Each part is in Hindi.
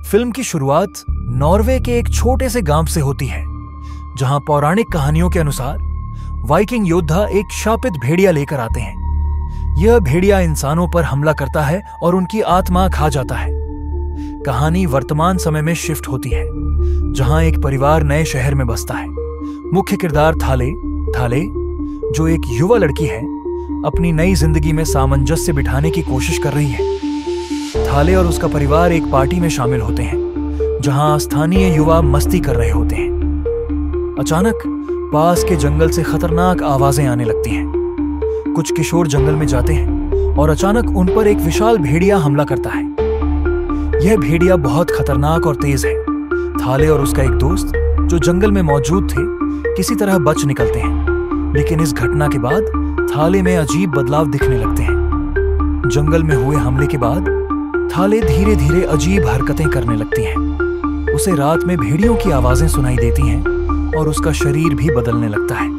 फिल्म की शुरुआत नॉर्वे के एक छोटे से गांव से होती है, जहां पौराणिक कहानियों के अनुसार वाइकिंग योद्धा एक शापित भेड़िया लेकर आते हैं। यह भेड़िया इंसानों पर हमला करता है और उनकी आत्मा खा जाता है। कहानी वर्तमान समय में शिफ्ट होती है, जहां एक परिवार नए शहर में बसता है। मुख्य किरदार थाले, जो एक युवा लड़की है, अपनी नई जिंदगी में सामंजस्य बिठाने की कोशिश कर रही है। थाले और उसका परिवार एक पार्टी में शामिल होते हैं, जहां स्थानीय युवा मस्ती कर रहे होते हैं। अचानक पास के जंगल से खतरनाक आवाजें आने लगती हैं। कुछ किशोर जंगल में जाते हैं और अचानक उन पर एक विशाल भेड़िया हमला करता है। यह भेड़िया बहुत खतरनाक और तेज है। थाले और उसका एक दोस्त जो जंगल में मौजूद थे, किसी तरह बच निकलते हैं, लेकिन इस घटना के बाद थाले में अजीब बदलाव दिखने लगते हैं। जंगल में हुए हमले के बाद थाले धीरे धीरे अजीब हरकतें करने लगती हैं। उसे रात में भेड़ियों की आवाजें सुनाई देती हैं और उसका शरीर भी बदलने लगता है।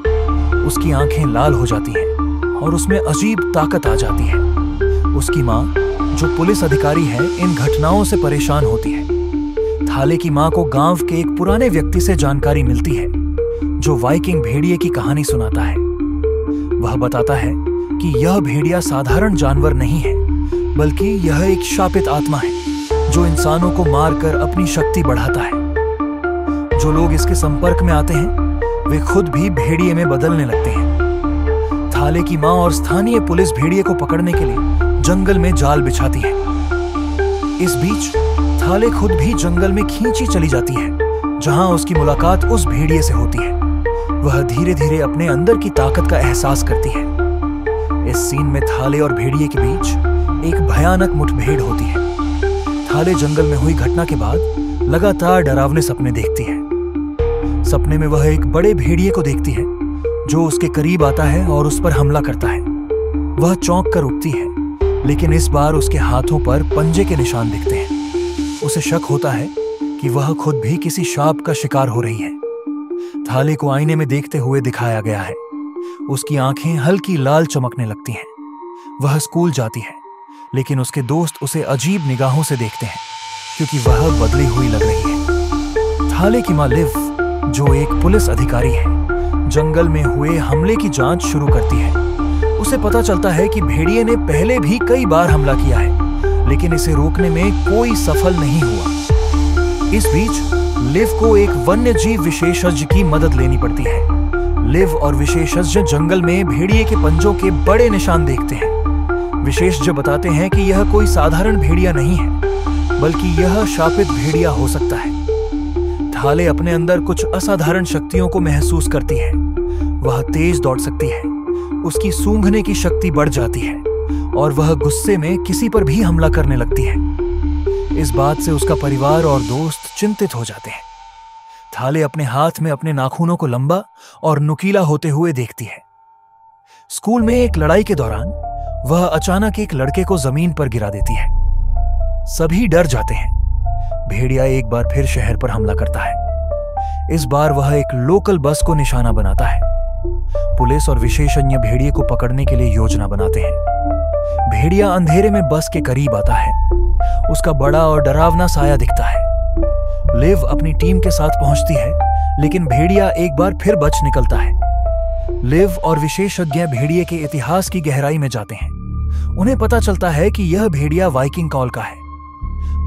उसकी आंखें लाल हो जाती हैं और उसमें अजीब ताकत आ जाती है। उसकी माँ, जो पुलिस अधिकारी है, इन घटनाओं से परेशान होती है। थाले की माँ को गांव के एक पुराने व्यक्ति से जानकारी मिलती है, जो वाइकिंग भेड़िए की कहानी सुनाता है। वह बताता है कि यह भेड़िया साधारण जानवर नहीं है, बल्कि यह एक शापित आत्मा है, जो इंसानों को मारकर अपनी शक्ति बढ़ाता है। जो लोग इसके संपर्क में आते हैं, वे खुद भी भेड़िए में बदलने लगते हैं। थाले की माँ और स्थानीय पुलिस भेड़िए को पकड़ने के लिए जंगल में जाल बिछाती है। इस बीच थाले खुद भी जंगल में खींची चली जाती है, जहां उसकी मुलाकात उस भेड़िए से होती है। वह धीरे धीरे अपने अंदर की ताकत का एहसास करती है। इस सीन में थाले और भेड़िए के बीच एक भयानक मुठभेड़ होती है। थाले जंगल में हुई घटना के बाद लगातार डरावने सपने देखती है। सपने में वह एक बड़े भेड़िए को देखती है, जो उसके करीब आता है और उस पर हमला करता है। वह चौंक कर उठती है, लेकिन इस बार उसके हाथों पर पंजे के निशान दिखते हैं। उसे शक होता है कि वह खुद भी किसी शाप का शिकार हो रही है। थाले को आईने में देखते हुए दिखाया गया है। उसकी आंखें हल्की लाल चमकने लगती हैं। वह स्कूल जाती है, लेकिन उसके दोस्त उसे अजीब निगाहों से देखते हैं, क्योंकि वह बदली हुई लग रही है। थाले की माँ लिव, जो एक पुलिस अधिकारी है, जंगल में हुए हमले की जांच शुरू करती है। उसे पता चलता है कि भेड़िए ने पहले भी कई बार हमला किया है, लेकिन इसे रोकने में कोई सफल नहीं हुआ। इस बीच लिव को एक वन्य जीव विशेषज्ञ की मदद लेनी पड़ती है। लिव और विशेषज्ञ जंगल में भेड़िए के पंजों के बड़े निशान देखते हैं। विशेषज्ञ बताते हैं कि यह कोई साधारण भेड़िया नहीं है, बल्कि यह शापित भेड़िया हो सकता है। थाले अपने अंदर कुछ असाधारण शक्तियों को महसूस करती है। वह तेज दौड़ सकती है, उसकी सूंघने की शक्ति बढ़ जाती है और वह गुस्से में किसी पर भी हमला करने लगती है। इस बात से उसका परिवार और दोस्त चिंतित हो जाते हैं। थाले अपने हाथ में अपने नाखूनों को लंबा और नुकीला होते हुए देखती है। स्कूल में एक लड़ाई के दौरान वह अचानक एक लड़के को जमीन पर गिरा देती है। सभी डर जाते हैं। भेड़िया एक बार फिर शहर पर हमला करता है। इस बार वह एक लोकल बस को निशाना बनाता है। पुलिस और विशेषज्ञ भेड़िए को पकड़ने के लिए योजना बनाते हैं। भेड़िया अंधेरे में बस के करीब आता है। उसका बड़ा और डरावना साया दिखता है। लिव अपनी टीम के साथ पहुंचती है, लेकिन भेड़िया एक बार फिर बच निकलता है। लिव और विशेषज्ञ भेड़िए के इतिहास की गहराई में जाते हैं। उन्हें पता चलता है कि यह भेड़िया वाइकिंग कॉल का है।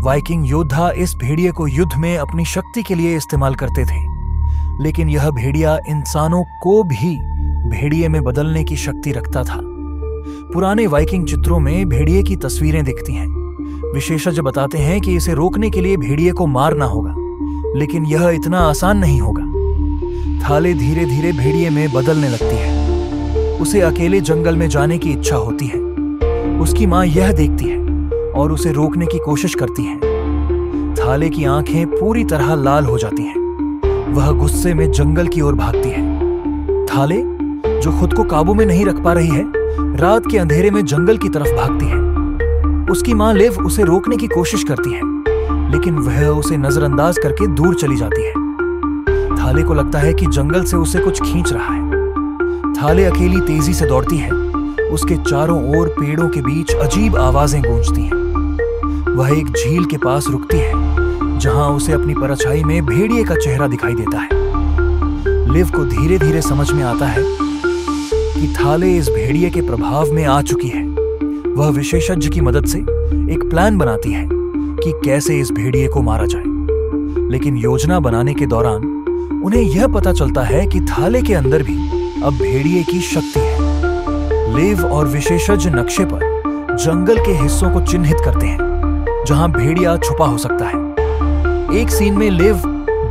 वाइकिंग योद्धा इस भेड़िए को युद्ध में अपनी शक्ति के लिए इस्तेमाल करते थे, लेकिन यह भेड़िया इंसानों को भी भेड़िए में बदलने की शक्ति रखता था। पुराने वाइकिंग चित्रों में भेड़िए की तस्वीरें दिखती हैं। विशेषज्ञ बताते हैं कि इसे रोकने के लिए भेड़िए को मारना होगा, लेकिन यह इतना आसान नहीं होगा। थाले धीरे धीरे भेड़िए में बदलने लगती है। उसे अकेले जंगल में जाने की इच्छा होती है। उसकी माँ यह देखती है और उसे रोकने की कोशिश करती है। थाले की आंखें पूरी तरह लाल हो जाती हैं। वह गुस्से में जंगल की ओर भागती है। थाले, जो खुद को काबू में नहीं रख पा रही है, रात के अंधेरे में जंगल की तरफ भागती है। उसकी माँ लिव उसे रोकने की कोशिश करती है, लेकिन वह उसे नजरअंदाज करके दूर चली जाती है। थाले को लगता है कि जंगल से उसे कुछ खींच रहा है। थाले अकेली तेजी से दौड़ती है। उसके चारों ओर पेड़ों के बीच अजीब आवाजें गूंजती हैं। वह एक झील के पास रुकती है, जहां उसे अपनी परछाई में भेड़िए का चेहरा दिखाई देता है। लिव को धीरे धीरे समझ में आता है कि थाले इस भेड़िए के प्रभाव में आ चुकी है। वह विशेषज्ञ की मदद से एक प्लान बनाती है कि कैसे इस भेड़िए को मारा जाए। लेकिन योजना बनाने के दौरान उन्हें यह पता चलता है कि थाले के अंदर भी अब भेड़िए की शक्ति है। लिव और विशेषज्ञ नक्शे पर जंगल के हिस्सों को चिन्हित करते हैं जहां भेड़िया छुपा हो सकता है। एक सीन में लिव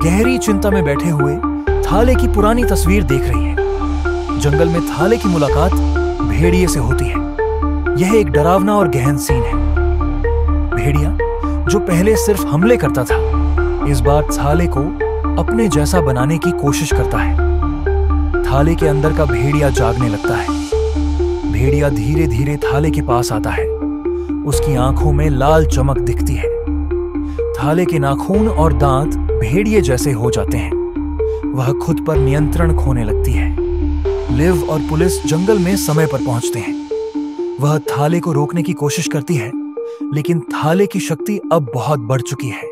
गहरी चिंता में बैठे हुए थाले की पुरानी तस्वीर देख रही है। जंगल में थाले की मुलाकात भेड़िए से होती है। यह एक डरावना और गहन सीन है। भेड़िया जो पहले सिर्फ हमले करता था, इस बार थाले को अपने जैसा बनाने की कोशिश करता है। थाले के अंदर का भेड़िया जागने लगता है। भेड़िया धीरे धीरे थाले के पास आता है। उसकी आंखों में लाल चमक दिखती है। थाले के नाखून और दांत भेड़िए जैसे हो जाते हैं। वह खुद पर नियंत्रण खोने लगती है। लिव और पुलिस जंगल में समय पर पहुंचते हैं। वह थाले को रोकने की कोशिश करती है, लेकिन थाले की शक्ति अब बहुत बढ़ चुकी है।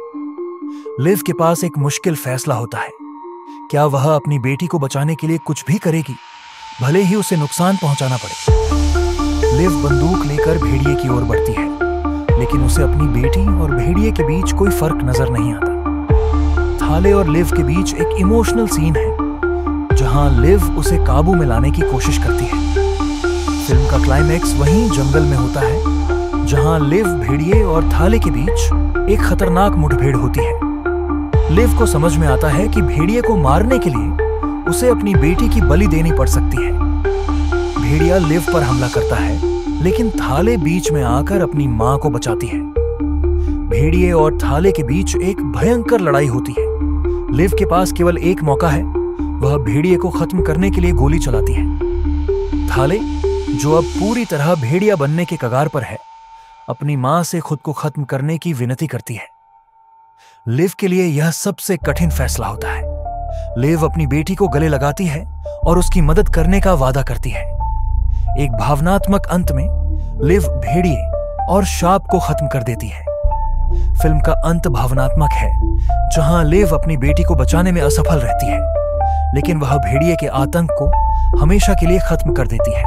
लिव के पास एक मुश्किल फैसला होता है। क्या वह अपनी बेटी को बचाने के लिए कुछ भी करेगी, भले ही उसे नुकसान पहुंचाना पड़े। लिव बंदूक लेकर भेड़िए की ओर बढ़ती है, लेकिन उसे अपनी बेटी और भेड़िए के बीच कोई फर्क नजर नहीं आता। थाले और लिव के बीच एक इमोशनल सीन है जहां लिव उसे काबू में लाने की कोशिश करती है। फिल्म का क्लाइमैक्स वहीं जंगल में होता है जहां लिव, भेड़िए और थाले के बीच एक खतरनाक मुठभेड़ होती है। लिव को समझ में आता है कि भेड़िए को मारने के लिए उसे अपनी बेटी की बलि देनी पड़ सकती है। भेड़िया लिव पर हमला करता है, लेकिन थाले बीच में आकर अपनी मां को बचाती है। भेड़िए और थाले के बीच एक भयंकर लड़ाई होती है। लिव के पास केवल एक मौका है। वह भेड़िए को खत्म करने के लिए गोली चलाती है। थाले, जो अब पूरी तरह भेड़िया बनने के कगार पर है, अपनी मां से खुद को खत्म करने की विनती करती है। लिव के लिए यह सबसे कठिन फैसला होता है। लिव अपनी बेटी को गले लगाती है और उसकी मदद करने का वादा करती है। एक भावनात्मक अंत में लिव भेड़िए और शाप को खत्म कर देती है। फिल्म का अंत भावनात्मक है, जहां लिव अपनी बेटी को बचाने में असफल रहती है, लेकिन वह भेड़िए के आतंक को हमेशा के लिए खत्म कर देती है।